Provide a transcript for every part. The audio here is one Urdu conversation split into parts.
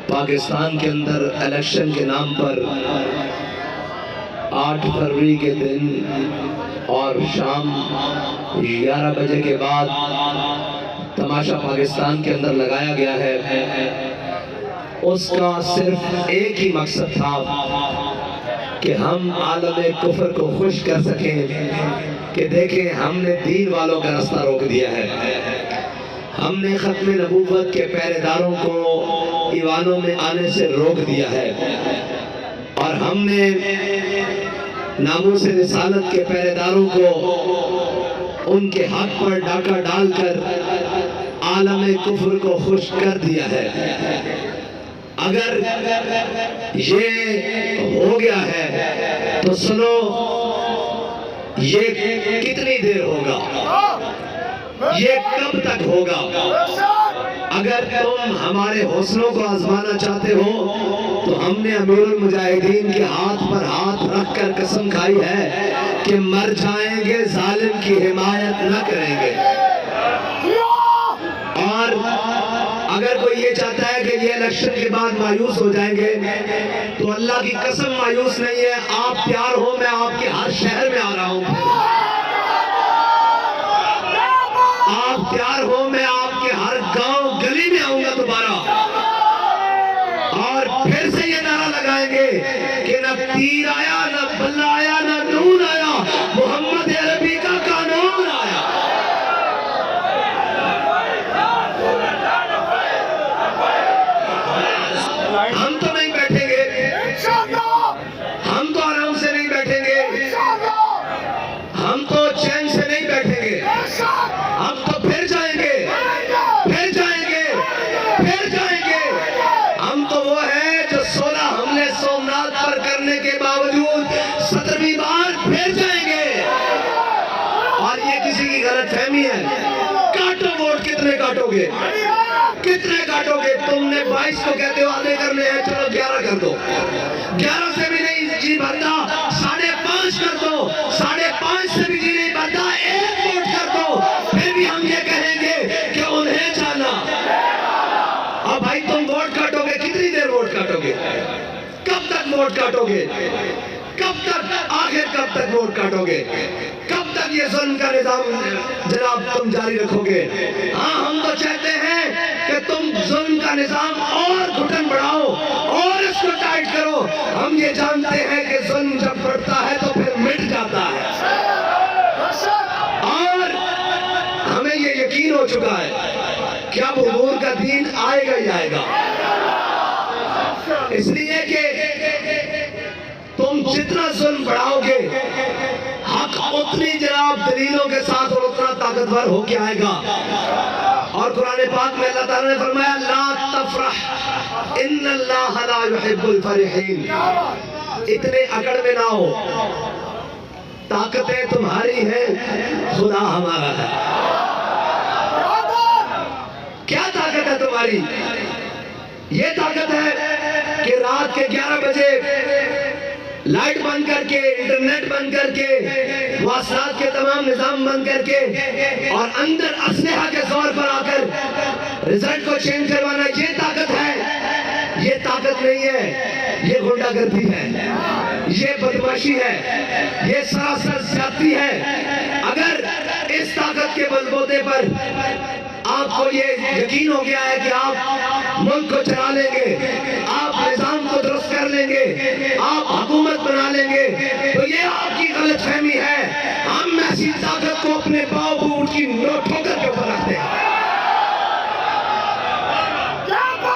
پاکستان کے اندر الیکشن کے نام پر 8 فروری کے دن اور شام 11 بجے کے بعد تماشا پاکستان کے اندر لگایا گیا ہے، اس کا صرف ایک ہی مقصد تھا کہ ہم عالم کفر کو خوش کر سکیں کہ دیکھیں ہم نے دین والوں کا راستہ روک دیا ہے، ہم نے ختم نبوت کے پہرے داروں کو ایوانوں میں آنے سے روک دیا ہے، اور ہم نے ناموس رسالت کے پہرے داروں کو ان کے حق پر ڈاکہ ڈال کر عالم کفر کو خوش کر دیا ہے۔ اگر یہ ہو گیا ہے تو سنو، یہ کتنی دیر ہوگا، یہ کب تک ہوگا؟ اگر تم ہمارے حوصلوں کو آزمانا چاہتے ہو تو ہم نے امیر المجاہدین کے ہاتھ پر ہاتھ رکھ کر قسم کھائی ہے کہ مر جائیں گے، ظالم کی حمایت نہ کریں گے۔ اور اگر کوئی یہ چاہتا ہے کہ یہ الیکشن کے بعد مایوس ہو جائیں گے تو اللہ کی قسم مایوس نہیں ہے۔ آپ تیار ہو، میں آپ کے ہر شہر میں آ رہا ہوں۔ آپ تیار ہو، میں آپ کے ہر گاؤں گلی میں آؤں گا دوبارہ، اور پھر سے یہ نعرہ لگائیں گے کہ نہ تیر آیا، نہ بلہ آیا، نہ نون آیا، محمد عربی کا قانون آیا۔ ہم تو نہیں بیٹھیں گے، ہم تو آرام سے نہیں بیٹھیں گے، ہم تو چین سے نہیں بیٹھیں گے، ہم تو پھر جائیں گے، پھر جائیں گے، پھر جائیں گے۔ ہم تو وہ ہیں جو 16 حملے سومنات پر کرنے کے باوجود 17ویں بار پھر جائیں گے۔ اور یہ کسی کی غلط فہمی ہے۔ کاٹو ووٹ، کتنے کاٹو گے؟ کتنے کاٹو گے؟ تم نے 22 کو کہتے ہو آدھے کرنے ہیں، چلو 11 کر دو، 11 سے بھی نہیں جی بھرتا، 5.5 کر دو، 5.5 سے بھی جی نہیں بھرتا، 1 ووٹ کر دو، پھر بھی ہم یہ کہیں گے کہ انہیں جانا۔ اب بھائی تم ووٹ کاٹو گے، کتنی دیر ووٹ کاٹو گے؟ کب تک ووٹ کاٹو گے؟ کب تک، آخر کب تک ووٹ کاٹو گے؟ کب تک یہ ظلم کا نظام جناب تم جاری رکھو گے؟ ہاں، ہم تو چاہتے ہیں کہ تم ظلم کا نظام اور گھٹن بڑھاؤ اور اس کو ٹائٹ کرو۔ ہم یہ جانتے ہیں کہ ظلم جب بڑھتا ہے تو پھر مٹ جاتا ہے، اور ہمیں یہ یقین ہو چکا ہے کہ اب حضور کا دین آئے گا ہی آئے گا۔ اس لیے کہ تم جتنا ظلم بڑھاؤ گے، حق اتنی جناب دلیلوں کے ساتھ اور اتنا طاقتور ہو کے آئے گا۔ اور قرآن پاک میں اللہ تعالیٰ نے فرمایا لا تفرح ان اللہ لا يحب الفرحین۔ اتنے اکڑ میں نہ ہو، طاقتیں تمہاری ہیں، خدا ہمارا ہے۔ کیا طاقت ہے تمہاری؟ یہ طاقت ہے کہ رات کے 11 بجے لائٹ بند کر کے، انٹرنیٹ بند کر کے، مواصلات کے تمام نظام بند کر کے، اور اندر اسلحہ کے زور پر آ کر رزلٹ کو چینج کروانا، یہ طاقت ہے۔ یہ طاقت نہیں ہے، یہ غنڈہ گردی ہے، یہ بدمعاشی ہے، یہ سراسر زیادتی ہے۔ اگر اس طاقت کے بلبوتے پر آپ کو یہ یقین ہو گیا ہے کہ آپ ملک کو چلا لیں گے، آپ نظام کو درست کر لیں گے، آپ حکومت بنا لیں گے، تو یہ آپ کی غلط فہمی ہے۔ ہم ایسی طاقت کو اپنے پاؤں بوٹ کی ٹھوکر کے اوپر رکھتے ہیں۔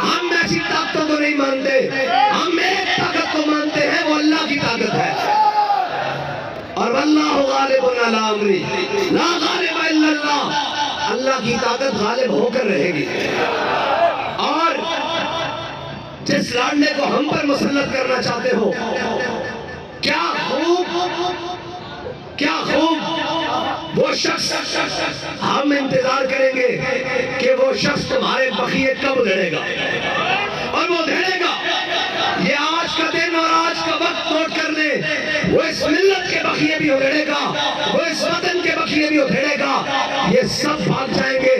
ہم ایسی طاقتوں کو نہیں مانتے، ہم ایک طاقت کو مانتے ہیں، وہ اللہ کی طاقت ہے۔ اور واللہ غالب علی امرہ لا غالب الا اللہ۔ اللہ کی طاقت غالب ہو کر رہے گی، اور جس لڑنے کو ہم پر مسلط کرنا چاہتے ہو، کیا خوب وہ شخص، ہم انتظار کریں گے کہ وہ شخص تمہارے بخیے کب دھڑے گا، اور وہ دھڑے گا۔ یہ آج کا دن اور آج کا وقت نوٹ کر لیں، وہ اس ملت کے بخیے بھی ادھیڑے گا، وہ اس وطن کے بخیے بھی ادھیڑے گا۔ یہ سب بھاگ جائیں گے۔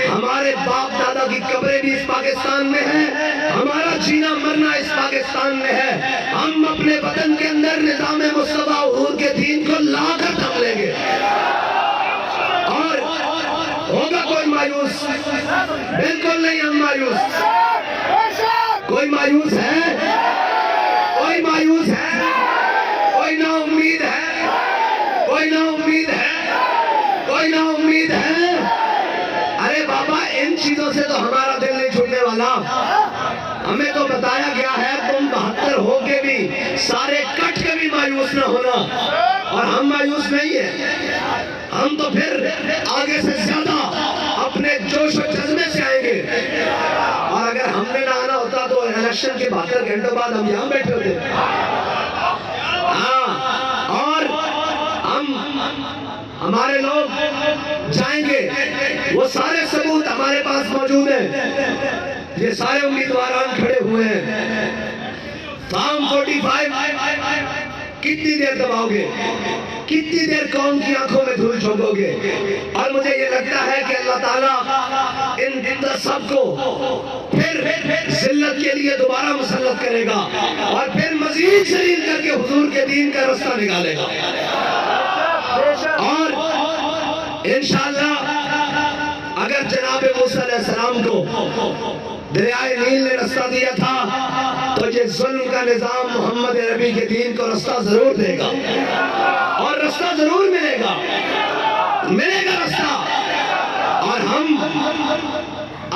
ہمارے باپ دادا کی قبریں بھی اس پاکستان میں ہیں، ہمارا جی نظام مصطفیٰ حضور کے دین کو لا کر تھم لیں گے. اور ہوگا کوئی مایوس؟ بالکل نہیں ہم مایوس. کوئی مایوس ہے؟ کوئی مایوس ہے؟ کوئی نا امید ہے؟ کوئی نا امید ہے؟ کوئی نا امید ہے؟ ارے بابا ان چیزوں سے تو ہمارا دل نہیں چھوٹنے والا. ہمیں تو بتایا گیا ہے تم 72 ہو کے بھی سارے کٹ کے بھی مایوس نہ ہونا. اور ہم مایوس نہیں ہیں. ہم تو پھر آگے سے زیادہ اپنے جوش و جذبے سے آئیں گے. اور اگر ہم نے نہ آنا ہوتا تو الیکشن کے 72 گھنٹوں بعد ہم یہاں بیٹھے ہوتے. ہاں اور ہمارے لوگ جائیں گے. وہ سارے ثبوت ہمارے پاس موجود ہیں. یہ سارے امیدواران کھڑے ہوئے ہیں. فارم 45 کتنی دیر دباؤ گے؟ کتنی دیر قوم کی آنکھوں میں دھول جھونکو گے؟ اور مجھے یہ لگتا ہے کہ اللہ تعالیٰ ان سب کو پھر ذلت کے لیے دوبارہ مسلط کرے گا اور پھر مزید ذلیل کر کے حضور کے دین کا رستہ نکالے گا. اور انشاءاللہ اگر جناب موسیٰ علیہ السلام کو دریائے نیل نے رستہ دیا تھا تو یہ ظلم کا نظام محمد عربی کے دین کو رستہ ضرور دے گا. اور رستہ ضرور ملے گا. ملے گا رستہ. اور ہم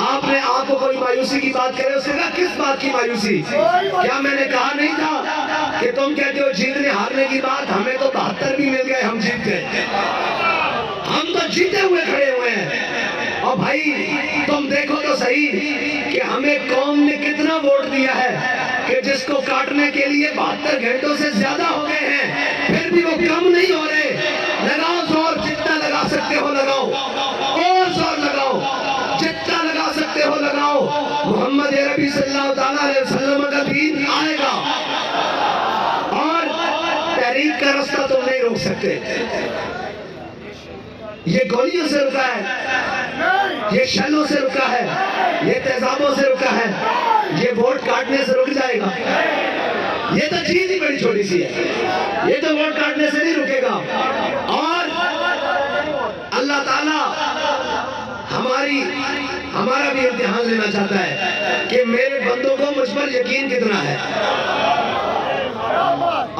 آپ نے آپ کو کوئی مایوسی کی بات کرے. اس نے کہا کس بات کی مایوسی؟ کیا میں نے کہا نہیں تھا کہ تم کہتے ہو جیتنے ہارنے کی بات؟ ہمیں تو 72 بھی مل گئے. ہم جیت گئے. ہم تو جیتے ہوئے کھڑے ہوئے ہیں. اور بھائی تم دیکھو تو صحیح کہ ہمیں قوم نے کتنا ووٹ دیا ہے کہ جس کو کاٹنے کے لیے 72 گھنٹوں سے زیادہ ہو گئے ہیں. پھر بھی وہ کم نہیں ہو رہے. لگاؤ زور. جتنا لگا سکتے ہو لگاؤ. اور زور لگاؤ. جتنا لگا سکتے ہو لگاؤ. محمد عربی صلی اللہ تعالیٰ علیہ وسلم کا دین آئے گا. اور تحریک کا رستہ تم نہیں روک سکتے. یہ گولیوں سے رکا ہے. یہ شلوں سے رکا ہے. یہ تیزابوں سے رکا ہے. یہ ووٹ کاٹنے سے رک جائے گا. یہ تو چیز ہی بڑی چھوٹی سی ہے. یہ تو ووٹ کاٹنے سے نہیں رکے گا. اور اللہ تعالیٰ ہمارا بھی امتحان لینا چاہتا ہے کہ میرے بندوں کو مجھ پر یقین کتنا ہے.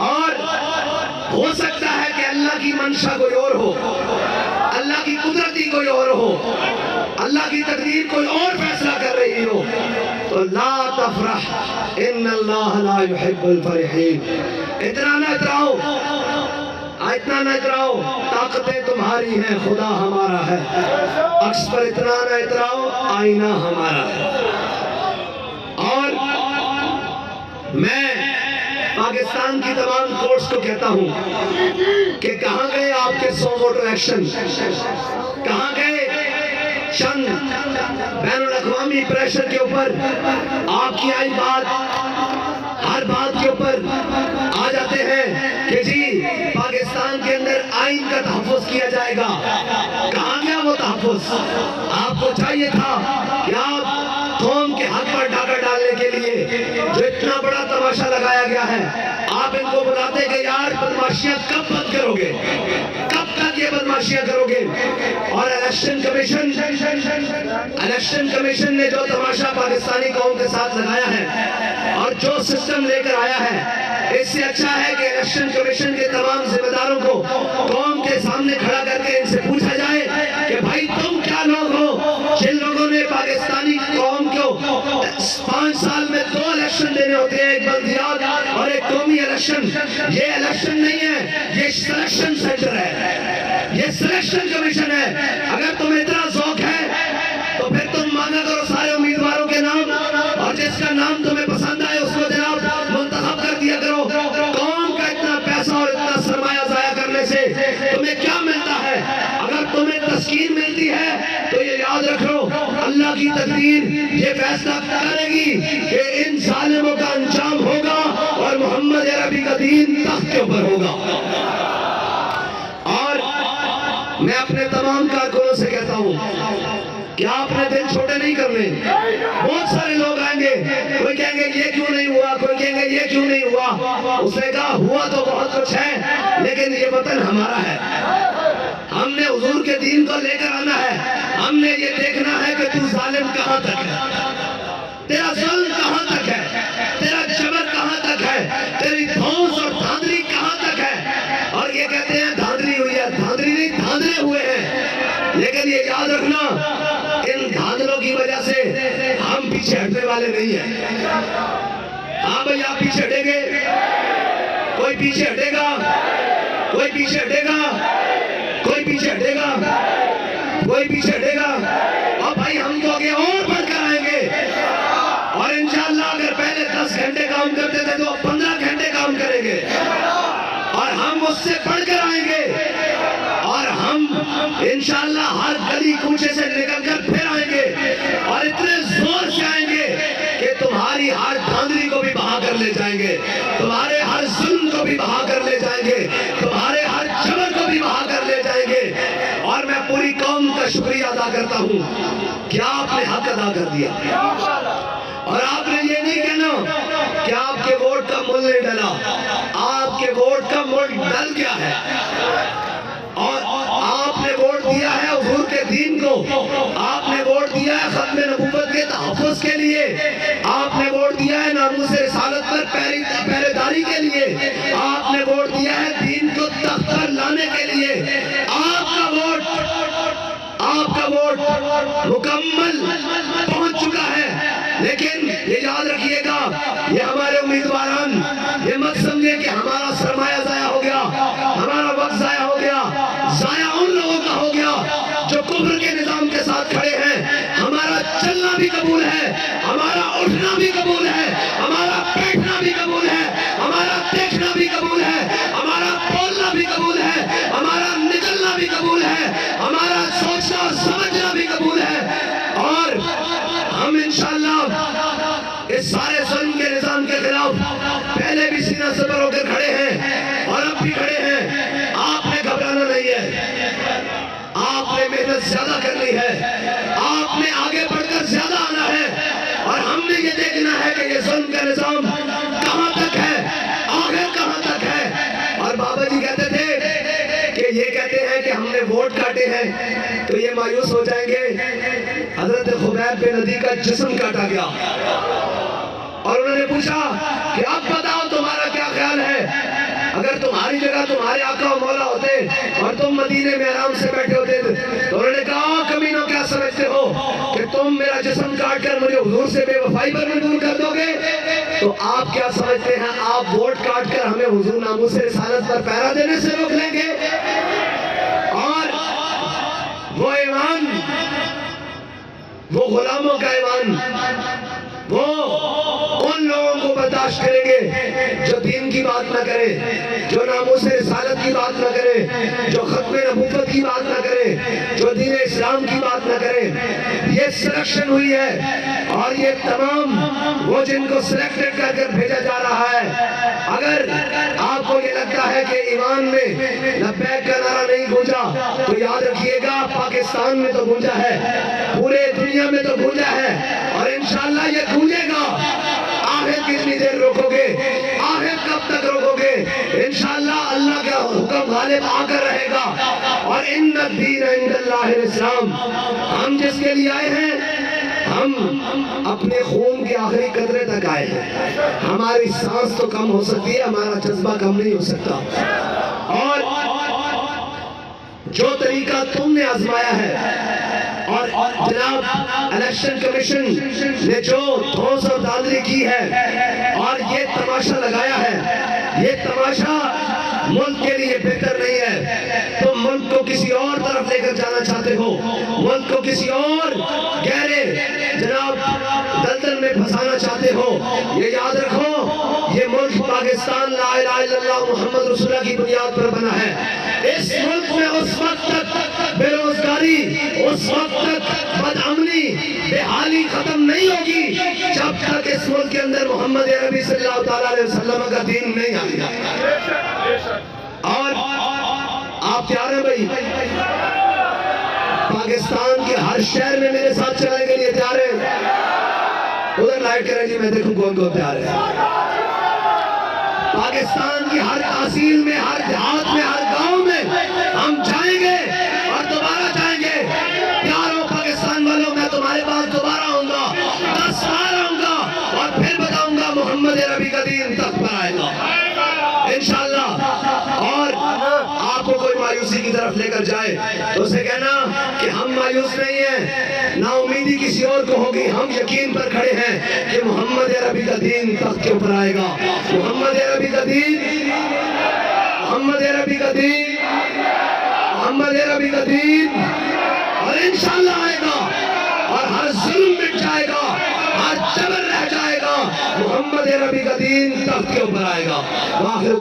اور ہو سکتا ہے کہ اللہ کی منشا کوئی اور ہو. اللہ کی قدرتی کوئی اور ہو. اللہ کی تقدیر کوئی اور فیصلہ کر رہی ہو. تو لا تفرح ان اللہ لا يحب الفرحین. اتنا نہ اتراؤ. اتنا نہ اتراؤ. طاقتیں تمہاری ہیں خدا ہمارا ہے. عکس پر اتنا نہ اتراؤ. آئینہ ہمارا ہے. اور میں پاکستان کی تمام کورٹس کو کہتا ہوں کہ کہاں گئے آپ کے 100 ووٹر ایکشن؟ کہاں گئے چند بین الاقوامی پریشر کے اوپر آپ کی آئی بات؟ ہر بات کے اوپر آ جاتے ہیں کہ جی پاکستان کے اندر آئین کا تحفظ کیا جائے گا. کہاں گیا وہ تحفظ؟ آپ کو چاہیے تھا کہ آپ قوم کے حق پر ڈاکہ ڈالنے کے لیے جو اتنا بڑا تماشا لگایا گیا ہے آپ ان کو بلاتے کہ یار بدماشیاں کب بند کرو گے؟ کب تک یہ بدماشیاں کرو گے؟ اور الیکشن کمیشن نے جو تماشا پاکستانی قوم کے ساتھ لگایا ہے اور جو سسٹم لے کر آیا ہے اس سے اچھا ہے کہ الیکشن کمیشن کے تمام ذمہ داروں کو قوم کے سامنے کھڑا کر کے ان سے پوچھا جائے کہ بھائی تم کیا لوگ ہو جن لوگوں نے پاکستانی قوم کو 5 سال میں 2 الیکشن دینے ہوتے ہیں, ایک بلدیات اور ایک قومی الیکشن. یہ الیکشن نہیں ہے, یہ سلیکشن سینٹر ہے, یہ سلیکشن کمیشن ہے. اگر تمہیں اتنا ذوق ہے تو پھر تم مانگا کرو سارے امیدواروں کے نام اور جس کا نام تمہیں پسند آئے اس کو جناب منتخب کر دیا کرو. قوم کا اتنا پیسہ اور اتنا سرمایہ ضائع کرنے سے تمہیں کیا ملتا ہے؟ اگر تمہیں تسکین ملتی ہے تو یہ یاد رکھ لو اللہ کی تقدیر یہ فیصلہ کرے گی کہ ان ظالموں کا انجام ہوگا اور محمد عربی کا دین تخت کے اوپر ہوگا. اور میں اپنے تمام کارکنوں سے کہتا ہوں کیا اپنے دل چھوٹے نہیں کرنے؟ بہت سارے لوگ آئیں گے، کوئی کہیں گے یہ کیوں نہیں ہوا، کوئی کہیں گے یہ کیوں نہیں ہوا۔ اس نے کہا ہوا تو بہت کچھ ہے، لیکن یہ وطن ہمارا ہے، ہم نے حضور کے دین کو لے کر آنا ہے۔ ہم نے یہ دیکھنا ہے کہ تو ظالم کہاں تک ہے، تیرا ظلم کہاں تک ہے، تیرا جبر کہاں تک ہے، تیری دھونس اور دھاندلی کہاں تک ہے۔ اور یہ کہتے ہیں دھاندلی ہوئی ہے، دھاندلی نہیں، دھاندلے ہوئے ہیں۔ لیکن یہ یاد رکھنا، ان دھاندلوں کی وجہ سے ہم پیچھے ہٹنے والے نہیں ہیں۔ ہاں بھئی آپ پیچھے ہٹیں گے؟ کوئی پیچھے ہٹے گا؟ کوئی پیچھے ہٹے گا؟ کوئی پیچھے ہٹے گا؟ کوئی پیچھے ہٹے گا؟ اور بھائی ہم تو آگے اور بڑھ کر آئیں گے، اور انشاءاللہ اگر پہلے 10 گھنٹے کام کرتے تھے تو 15 گھنٹے کام کریں گے، اور ہم اس سے بڑھ کر آئیں گے، اور ہم انشاءاللہ ہر گلی کوچے سے نکل کر پھر آئیں گے، اور اتنے زور سے آئیں گے کہ تمہاری ہر دھاندلی کو بھی بہا کر لے جائیں گے، تمہارے ہر ظلم کو بھی بہا کر لے جائیں گے، تمہارے ہر جبر کو بھی بہا کر لے جائیں گے۔ اور میں پوری قوم کا شکریہ ادا کرتا ہوں کہ آپ نے حق ادا کر دیا، اور آپ نے یہ نہیں کہنا کہ آپ کے ووٹ کا مول نہیں ڈلا، آپ کے ووٹ کا مول ڈل گیا ہے، اور آپ نے ووٹ دیا ہے حضور کے دین کو، آپ نے ووٹ دیا ہے ختم نبوت کے تحفظ کے لیے، آپ نے ووٹ دیا ہے ناموس رسالت پر پہرے داری کے لیے، آپ نے ووٹ دیا ہے دین کو تخت پر لانے کے لیے۔ آپ کا ووٹ مکمل پہنچ چکا ہے، لیکن یہ یاد رکھیے گا، یہ ہمارے امیدواران یہ مت سمجھے کہ ہمارا سرمایہ ضائع ہو گیا، ہمارا وقت ضائع ہو گیا، ضائع ان لوگوں کا ہو گیا جو کفر کے نظام کے ساتھ کھڑے ہیں۔ ہمارا چلنا بھی قبول ہے، ہمارا اٹھنا بھی قبول ہے، ہمارا بیٹھنا بھی قبول ہے، ہمارا دیکھنا بھی قبول ہے، ہمارا بولنا بھی قبول ہے، ہمارا نکلنا بھی قبول ہے، ہمارا سوچنا اور سمجھنا بھی قبول ہے، اور ہم انشاءاللہ اس سارے ظلم کے نظام کے خلاف پہلے بھی سینہ سپر ہو کر کھڑے ہیں اور اب بھی کھڑے ہیں۔ آپ نے گھبرانا نہیں ہے، آپ نے محنت زیادہ کرنی ہے، آپ نے آگے بڑھ کر زیادہ آنا ہے، اور ہم نے یہ دیکھنا ہے کہ یہ ظلم کا نظام کہاں تک ہے، آخر کہاں تک ہے۔ اور بابا جی کہتے تھے کہ یہ کہتے ہیں کہ ہم نے ووٹ کاٹے ہیں تو یہ مایوس ہو جائیں گے۔ حضرت خبیب بن عدی کا جسم کاٹا گیا، اور انہوں نے پوچھا کہ اب بتاؤ تمہارا کیا خیال ہے، اگر تمہاری جگہ تمہارے آقا و مولا ہوتے اور تم مدینے میں آرام سے بیٹھے ہوتے تو انہوں نے کہا کمینوں کیا سمجھتے ہو کہ تم میرا جسم کاٹ کر مجھے حضور سے بے وفائی پر مجبور کر دو گے؟ تو آپ کیا سمجھتے ہیں آپ ووٹ کاٹ کر ہمیں حضور ناموس رسالت پر پہرا دینے سے روک لیں گے؟ اور وہ ایمان، وہ غلاموں کا ایمان، وہ ان لوگوں کو برداشت کریں گے جو دین کی بات نہ کرے، جو ناموس رسالت کی بات نہ کرے، جو ختم نبوت کی بات نہ کرے، جو دین اسلام کی بات نہ کرے۔ یہ سلیکشن ہوئی ہے، اور یہ تمام وہ جن کو سلیکٹڈ کر کر بھیجا جا رہا ہے۔ اگر آپ کو یہ لگتا ہے کہ ایمان میں لبیک کا نعرہ نہیں گونجا تو یاد رکھیے گا پاکستان میں تو گونجا ہے، پورے دنیا میں تو گونجا ہے، اور انشاءاللہ یہ گونجے گا۔ آخر کتنی دیر روکو گے؟ آخر کب تک روکو گے؟ انشاءاللہ اللہ کا حکم غالب آ کر رہے گا، اور ان الدین عند اللہ الاسلام۔ ہم جس کے لیے آئے ہیں، ہم اپنے خون کے آخری قطرے تک آئے ہیں۔ ہماری سانس تو کم ہو سکتی ہے، ہمارا جذبہ کم نہیں ہو سکتا۔ اور جو طریقہ تم نے آزمایا ہے، اور جناب الیکشن کمیشن نے جو دھونس اور دھاندلی کی ہے اور یہ تماشا لگایا ہے، یہ تماشا ملک کے لیے بہتر نہیں ہے۔ تم ملک کو کسی اور طرف لے کر جانا چاہتے ہو، ملک کو کسی اور گہرے جناب دلدل میں پھنسانا چاہتے ہو۔ یہ یاد رکھو، یہ ملک پاکستان لا الہ الا اللہ محمد رسول اللہ کی بنیاد پر بنا ہے۔ اس ملک میں اس وقت تک بے روزگاری، اس وقت تک بدامنی، بے حالی ختم نہیں ہوگی جب تک اس ملک کے اندر محمد عربی صلی اللہ علیہ وسلم کا دین نہیں آئے گا۔ اور آپ تیار ہیں بھائی؟ پاکستان کے ہر شہر میں میرے ساتھ چلنے کے لیے تیار ہیں؟ ادھر لائٹ کریں جی، میں دیکھوں کون کون تیار ہے۔ پاکستان کی ہر تحصیل میں، ہر دیہات میں، ہر گاؤں میں ہم جائیں گے اور دوبارہ جائیں گے۔ پیاروں پاکستان والوں، میں تمہارے پاس دوبارہ آؤں گا، 10 بار آؤں گا اور پھر بتاؤں گا محمد عربی کا دین تخت پر آئے گا انشاءاللہ۔ اور آپ کو کوئی مایوسی کی طرف لے کر جائے تو اسے کہنا کہ ہم مایوس نہیں ہیں، نا امیدی کسی اور کو ہوگی، ہم یقین پر کھڑے ہیں کہ محمد عربی کا دین تخت کے اوپر آئے گا۔ محمد عربی کا دین، محمد عربی کا دین، محمد عربی کا دین، اور انشاءاللہ آئے گا اور ہر ظلم مٹ جائے گا، ہر جبر رہ جائے گا، محمد عربی کا دین تخت کے اوپر آئے گا۔